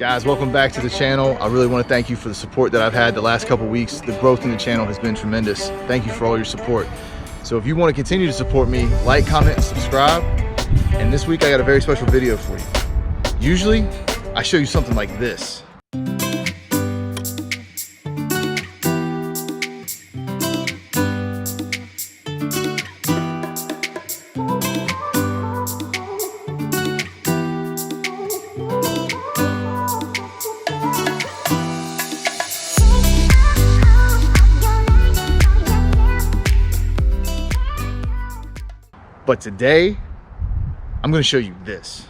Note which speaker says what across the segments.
Speaker 1: Guys, welcome back to the channel. I really want to thank you for the support that I've had the last couple weeks. The growth in the channel has been tremendous. Thank you for all your support. So if you want to continue to support me, like, comment, and subscribe. And this week I got a very special video for you. Usually I show you something like this. But today, I'm gonna show you this.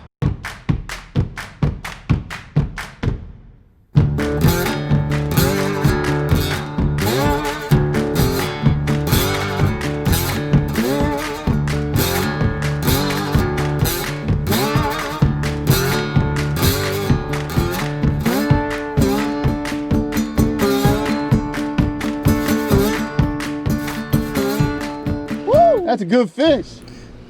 Speaker 1: Woo, that's a good fish.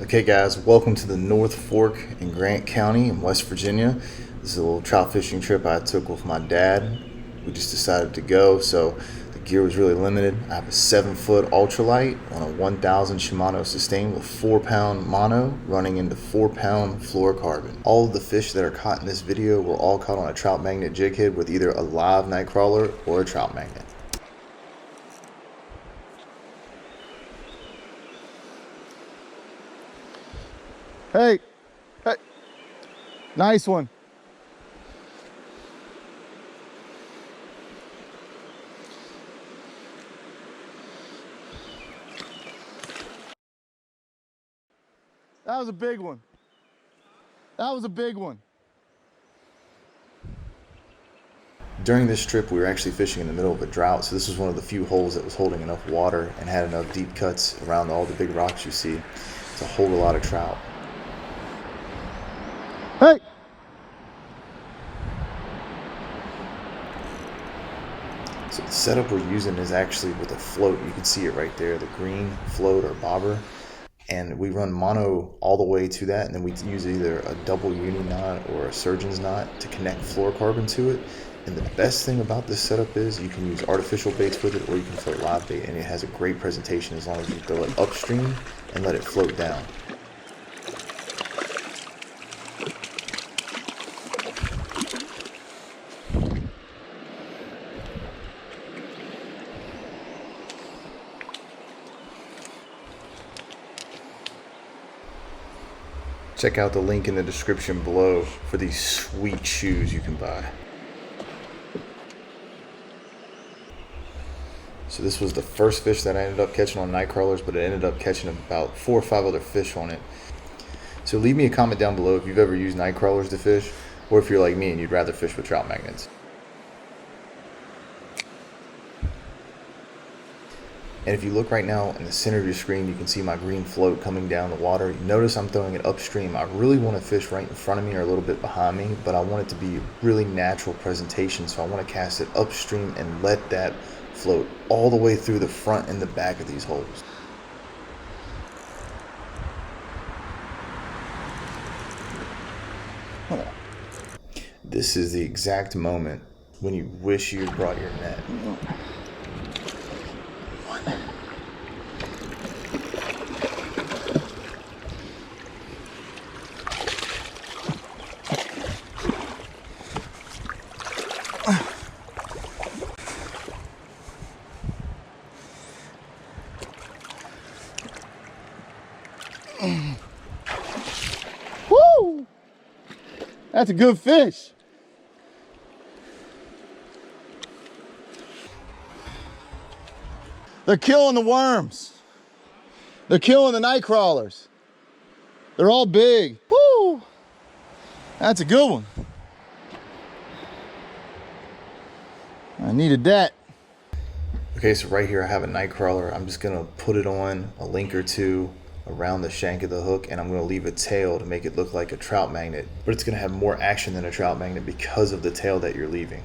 Speaker 1: Okay guys, welcome to the North Fork in Grant County in West Virginia. This is a little trout fishing trip I took with my dad. We just decided to go, so the gear was really limited. I have a 7-foot ultralight on a 1000 Shimano sustain with 4-pound mono running into 4-pound fluorocarbon. All of the fish that are caught in this video were all caught on a Trout Magnet jig head with either a live night crawler or a Trout Magnet. Hey, hey, nice one. That was a big one. That was a big one. During this trip, we were actually fishing in the middle of a drought, so this was one of the few holes that was holding enough water and had enough deep cuts around all the big rocks you see to hold a lot of trout. Hey! So the setup we're using is actually with a float. You can see it right there, the green float or bobber. And we run mono all the way to that, and then we use either a double uni knot or a surgeon's knot to connect fluorocarbon to it. And the best thing about this setup is you can use artificial baits with it, or you can float live bait, and it has a great presentation as long as you throw it upstream and let it float down. Check out the link in the description below for these sweet shoes you can buy. So this was the first fish that I ended up catching on night crawlers, but it ended up catching about 4 or 5 other fish on it. So leave me a comment down below if you've ever used night crawlers to fish, or if you're like me and you'd rather fish with trout magnets. And if you look right now in the center of your screen, you can see my green float coming down the water. Notice I'm throwing it upstream. I really want to fish right in front of me or a little bit behind me, but I want it to be a really natural presentation. So I want to cast it upstream and let that float all the way through the front and the back of these holes. This is the exact moment when you wish you had brought your net. Woo! That's a good fish. They're killing the worms. They're killing the night crawlers. They're all big. Woo! That's a good one. I needed that. Okay, so right here I have a night crawler. I'm just gonna put it on a link or two around the shank of the hook, and I'm going to leave a tail to make it look like a trout magnet, but it's going to have more action than a trout magnet because of the tail that you're leaving.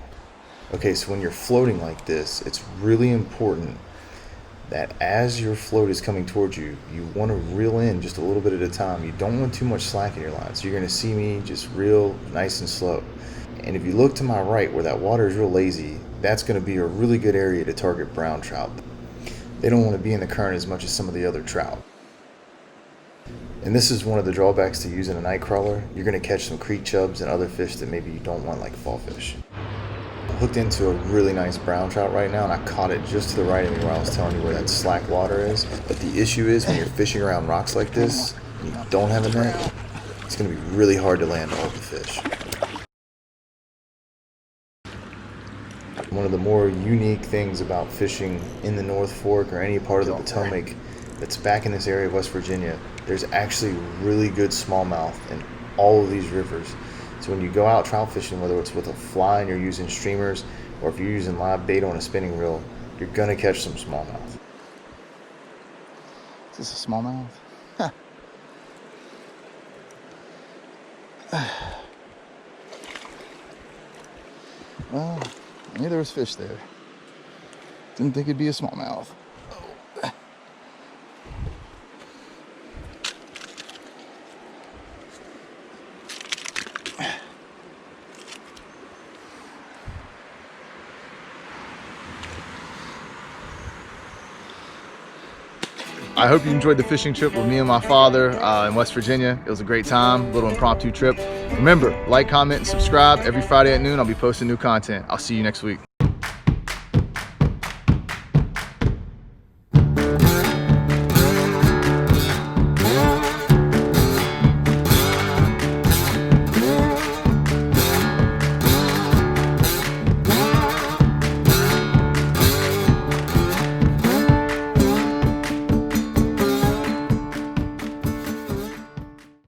Speaker 1: Okay, so when you're floating like this, it's really important that as your float is coming towards you, you want to reel in just a little bit at a time. You don't want too much slack in your line. So you're going to see me just reel nice and slow. And if you look to my right where that water is real lazy, that's going to be a really good area to target brown trout. They don't want to be in the current as much as some of the other trout. And this is one of the drawbacks to using a night crawler. You're going to catch some creek chubs and other fish that maybe you don't want, like fall fish. I'm hooked into a really nice brown trout right now, and I caught it just to the right of me where I was telling you where that slack water is. But the issue is when you're fishing around rocks like this, and you don't have a net, it's going to be really hard to land all the fish. One of the more unique things about fishing in the North Fork or any part of the Potomac that's back in this area of West Virginia, there's actually really good smallmouth in all of these rivers. So when you go out trout fishing, whether it's with a fly and you're using streamers, or if you're using live bait on a spinning reel, you're gonna catch some smallmouth. Is this a smallmouth? Huh. Well, I knew there was fish there. Didn't think it'd be a smallmouth. Oh. I hope you enjoyed the fishing trip with me and my father in West Virginia. It was a great time, a little impromptu trip. Remember, like, comment, and subscribe. Every Friday at noon, I'll be posting new content. I'll see you next week.